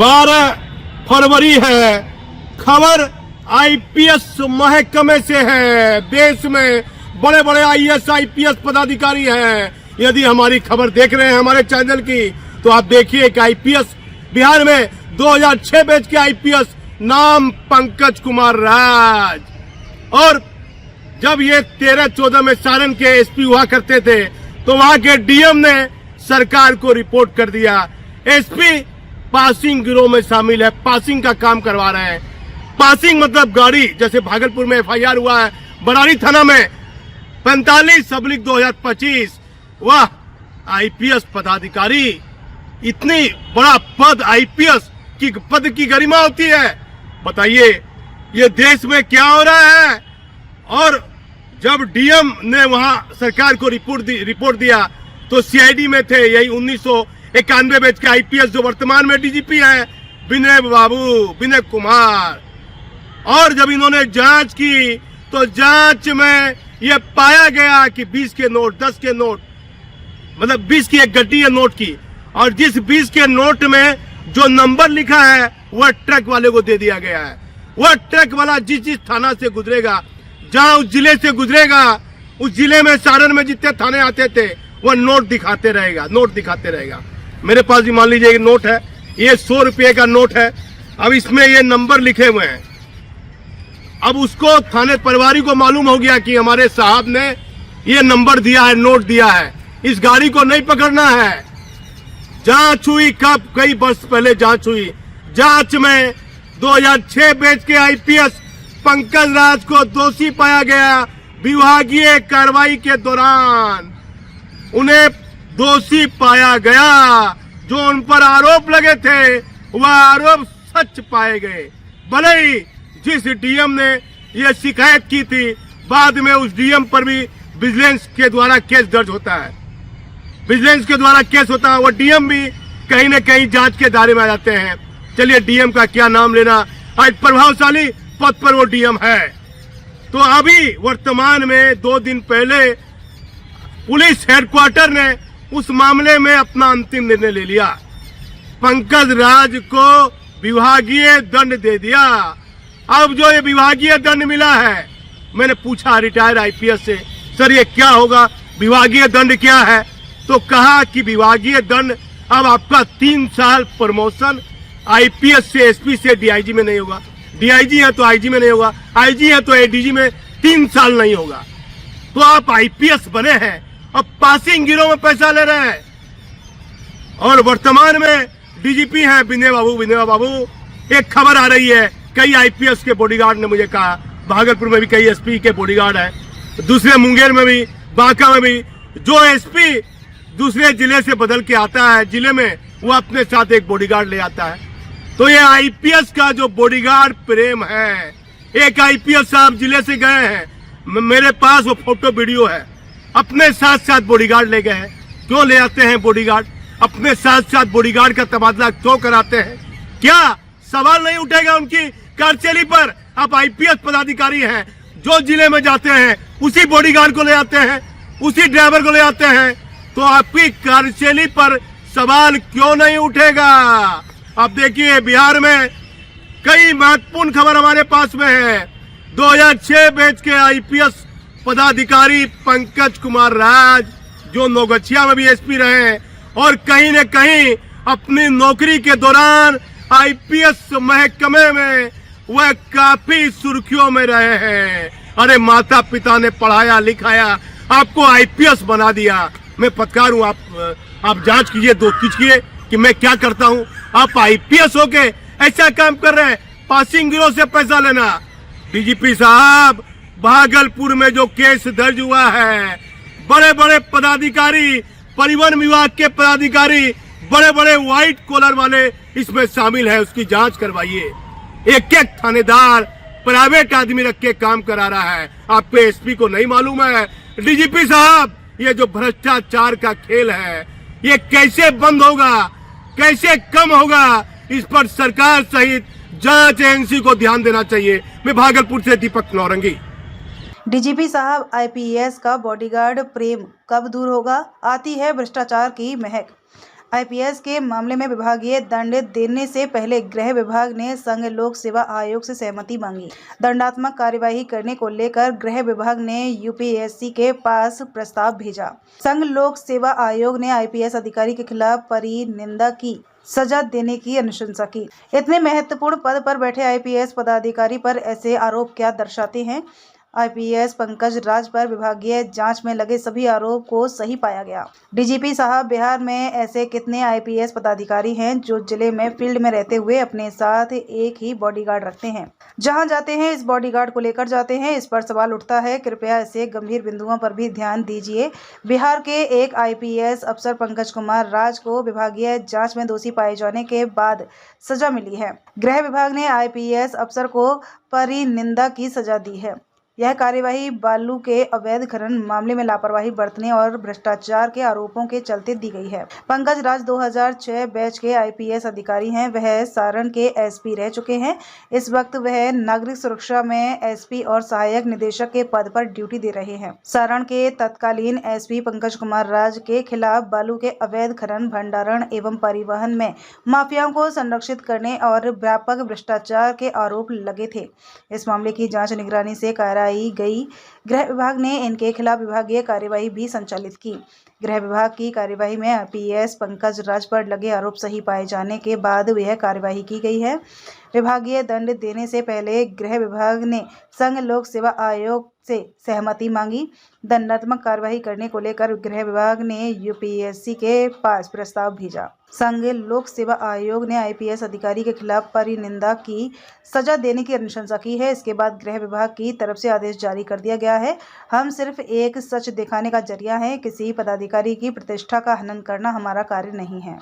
12 फरवरी है। खबर आईपीएस महकमे से है। देश में बड़े बड़े आईएएस आईपीएस पदाधिकारी हैं। यदि हमारी खबर देख रहे हैं हमारे चैनल की, तो आप देखिए कि आईपीएस बिहार में 2006 बैच के आईपीएस, नाम पंकज कुमार राज। और जब ये 13-14 में सारण के एसपी हुआ करते थे, तो वहां के डीएम ने सरकार को रिपोर्ट कर दिया। एसपी पासिंग गिरोह में शामिल है, पासिंग का काम करवा रहे हैं। पासिंग मतलब गाड़ी, जैसे भागलपुर में एफआईआर हुआ है, बरारी थाना में 45/2025। वाह, आईपीएस पदाधिकारी, इतनी बड़ा पद, आईपीएस की पद की गरिमा होती है। बताइए ये देश में क्या हो रहा है। और जब डीएम ने वहां सरकार को रिपोर्ट दिया, तो सीआईडी में थे यही 1991 बैच के आईपीएस, जो वर्तमान में डीजीपी हैं, विनय कुमार। और जब इन्होंने जांच की, तो जांच में यह पाया गया कि 20 के नोट, 10 के नोट, मतलब 20 की एक गड्डी है नोट की, और जिस 20 के नोट में जो नंबर लिखा है वह ट्रक वाले को दे दिया गया है। वह ट्रक वाला जिस थाना से गुजरेगा, जहां उस जिले से गुजरेगा, उस जिले में सारण में जितने थाने आते थे, वह नोट दिखाते रहेगा। मेरे पास भी मान लीजिए नोट है, ये 100 रुपये का नोट है। अब इसमें ये नंबर लिखे हुए हैं। अब उसको थाने प्रभारी को मालूम हो गया कि हमारे साहब ने ये नंबर दिया है, नोट दिया है, इस गाड़ी को नहीं पकड़ना है। जांच हुई, कब, कई वर्ष पहले जांच हुई। जांच में 2006 बैच के आईपीएस पंकज राज को दोषी पाया गया। विभागीय कार्रवाई के दौरान उन्हें दोषी पाया गया। जो उन पर आरोप लगे थे, वह आरोप सच पाए गए। भले ही जिस डीएम ने यह शिकायत की थी, बाद में उस डीएम पर भी विजिलेंस के द्वारा केस दर्ज होता है। वो डीएम भी कहीं न कहीं जांच के दायरे में आ जाते हैं। चलिए, डीएम का क्या नाम लेना, आज प्रभावशाली पद पर वो डीएम है। तो अभी वर्तमान में 2 दिन पहले पुलिस हेडक्वार्टर ने उस मामले में अपना अंतिम निर्णय ले लिया। पंकज राज को विभागीय दंड दे दिया। अब जो ये विभागीय दंड मिला है, मैंने पूछा रिटायर्ड आईपीएस से, सर ये क्या होगा, विभागीय दंड क्या है? तो कहा कि विभागीय दंड, अब आपका 3 साल प्रमोशन आईपीएस से एसपी से डीआईजी में नहीं होगा, डीआईजी है तो आईजी में नहीं होगा, आईजी है तो एडीजी में 3 साल नहीं होगा। तो आप आईपीएस बने हैं, अब पासिंग गिरोह में पैसा ले रहे हैं। और वर्तमान में डीजीपी हैं विनय बाबू। एक खबर आ रही है, कई आईपीएस के बॉडीगार्ड ने मुझे कहा, भागलपुर में भी कई एसपी के बॉडीगार्ड हैं, दूसरे मुंगेर में भी, बांका में भी। जो एसपी दूसरे जिले से बदल के आता है जिले में, वो अपने साथ एक बॉडीगार्ड ले आता है। तो ये आईपीएस का जो बॉडीगार्ड प्रेम है, एक आईपीएस साहब जिले से गए हैं, मेरे पास वो फोटो वीडियो है, अपने साथ साथ बॉडीगार्ड ले गए हैं। क्यों ले आते हैं बॉडीगार्ड? अपने साथ साथ बॉडीगार्ड का तबादला क्यों कराते हैं? क्या सवाल नहीं उठेगा उनकी कार्यशैली पर? आप आईपीएस पदाधिकारी हैं, जो जिले में जाते हैं उसी बॉडीगार्ड को ले आते हैं, उसी ड्राइवर को ले आते हैं, तो आपकी कार्यशैली पर सवाल क्यों नहीं उठेगा? अब देखिए, बिहार में कई महत्वपूर्ण खबर हमारे पास में है। 2006 बैच के आईपीएस पदाधिकारी पंकज कुमार राज, जो नौगछिया में भी एसपी रहे हैं, और कहीं न कहीं अपनी नौकरी के दौरान आईपीएस महकमे में वह काफी सुर्खियों में रहे हैं। अरे माता पिता ने पढ़ाया लिखाया, आपको आईपीएस बना दिया। मैं पत्रकार हूँ, आप जांच कीजिए, कीजिए कि मैं क्या करता हूँ। आप आईपीएस होके ऐसा काम कर रहे हैं, पासिंग गिरोह से पैसा लेना। डीजीपी साहब, भागलपुर में जो केस दर्ज हुआ है, बड़े बड़े पदाधिकारी, परिवहन विभाग के पदाधिकारी, बड़े बड़े व्हाइट कॉलर वाले इसमें शामिल है, उसकी जांच करवाइए। एक एक थानेदार प्राइवेट आदमी रख के काम करा रहा है, आपको एसपी को नहीं मालूम है? डीजीपी साहब, ये जो भ्रष्टाचार का खेल है, ये कैसे बंद होगा, कैसे कम होगा? इस पर सरकार सहित जांच एजेंसी को ध्यान देना चाहिए। मैं भागलपुर से दीपक नौरंगी। डीजीपी साहब, आईपीएस का बॉडीगार्ड प्रेम कब दूर होगा? आती है भ्रष्टाचार की महक। आईपीएस के मामले में विभागीय दंड देने से पहले गृह विभाग ने संघ लोक सेवा आयोग से सहमति मांगी। दंडात्मक कार्यवाही करने को लेकर गृह विभाग ने यूपीएससी के पास प्रस्ताव भेजा। संघ लोक सेवा आयोग ने आईपीएस अधिकारी के खिलाफ परिनिंदा की सजा देने की अनुशंसा की। इतने महत्वपूर्ण पद पर बैठे आईपीएस पदाधिकारी पर ऐसे आरोप क्या दर्शाते हैं? आईपीएस पंकज राज पर विभागीय जांच में लगे सभी आरोप को सही पाया गया। डीजीपी साहब, बिहार में ऐसे कितने आईपीएस पदाधिकारी हैं जो जिले में फील्ड में रहते हुए अपने साथ एक ही बॉडीगार्ड रखते हैं? जहां जाते हैं इस बॉडीगार्ड को लेकर जाते हैं, इस पर सवाल उठता है। कृपया ऐसे गंभीर बिंदुओं पर भी ध्यान दीजिए। बिहार के एक आईपीएस अफसर पंकज कुमार राज को विभागीय जांच में दोषी पाए जाने के बाद सजा मिली है। गृह विभाग ने आईपीएस अफसर को परिनिंदा की सजा दी है। यह कार्यवाही बालू के अवैध खनन मामले में लापरवाही बरतने और भ्रष्टाचार के आरोपों के चलते दी गई है। पंकज राज 2006 बैच के आईपीएस अधिकारी हैं। वह सारण के एसपी रह चुके हैं। इस वक्त वह नागरिक सुरक्षा में एसपी और सहायक निदेशक के पद पर ड्यूटी दे रहे हैं। सारण के तत्कालीन एसपी पंकज कुमार राज के खिलाफ बालू के अवैध खनन, भंडारण एवं परिवहन में माफियाओं को संरक्षित करने और व्यापक भ्रष्टाचार के आरोप लगे थे। इस मामले की जाँच निगरानी से गई। गृह विभाग ने इनके खिलाफ विभागीय कार्यवाही भी संचालित की। गृह विभाग की कार्यवाही में आईपीएस पंकज राज पर लगे आरोप सही पाए जाने के बाद यह कार्यवाही की गई है। विभागीय दंड देने से पहले गृह विभाग ने संघ लोक सेवा आयोग से सहमति मांगी। दंडात्मक कार्यवाही करने को लेकर गृह विभाग ने यूपीएससी के पास प्रस्ताव भेजा। संघ लोक सेवा आयोग ने आईपीएस अधिकारी के खिलाफ परिनिंदा की सजा देने की अनुशंसा की है। इसके बाद गृह विभाग की तरफ से आदेश जारी कर दिया गया है। हम सिर्फ एक सच दिखाने का जरिया हैं। किसी पदाधिकारी की प्रतिष्ठा का हनन करना हमारा कार्य नहीं है।